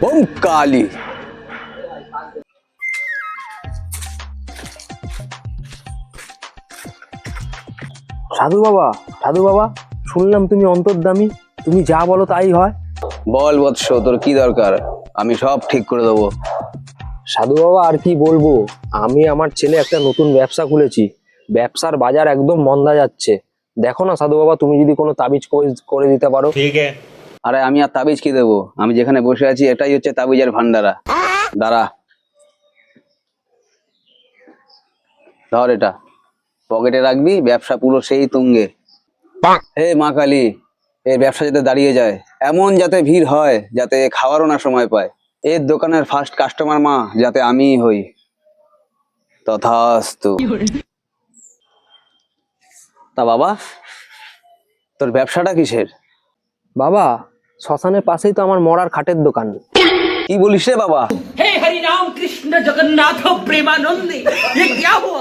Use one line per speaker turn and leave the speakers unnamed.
ওম কালী।
সাধু বাবা, সাধু বাবা, শুনলাম তুমি অন্তর্যামী, তুমি যা বলো তাই হয়।
বল বৎস, তোর কি দরকার? আমি সব ঠিক করে দেবো।
সাধু বাবা আর কি বলবো, আমি আমার ছেলে একটা নতুন ব্যবসা খুলেছি, ব্যবসার বাজার একদম মন্দা যাচ্ছে। দেখো না সাধু বাবা, তুমি যদি কোনো তাবিজ করে দিতে পারো।
আরে আমি আর তাবিজ কি দেবো? আমি যেখানে বসে আছি এটাই হচ্ছে তাবিজের ভান্ডারা। দাঁড়া, ধর এটা, পকেটে রাখবি, ব্যবসা পুরো সেই তুঙ্গে। হে মা কালী, এর ব্যবসা যাতে দাঁড়িয়ে যায়, এমন যাতে ভিড় হয় যাতে খাওয়ারও না সময় পায়। এর দোকানের ফার্স্ট কাস্টমার মা যাতে আমিই হই। তথাস্তু। তা বাবা, তোর ব্যবসাটা কিসের?
বাবা, শ্মশানের পাশেই তো আমার মরার খাটের দোকান।
কি বলিস রে বাবা?
हे हरि राम कृष्ण जगन्नाथ प्रेमानंदी, ये क्या हुआ?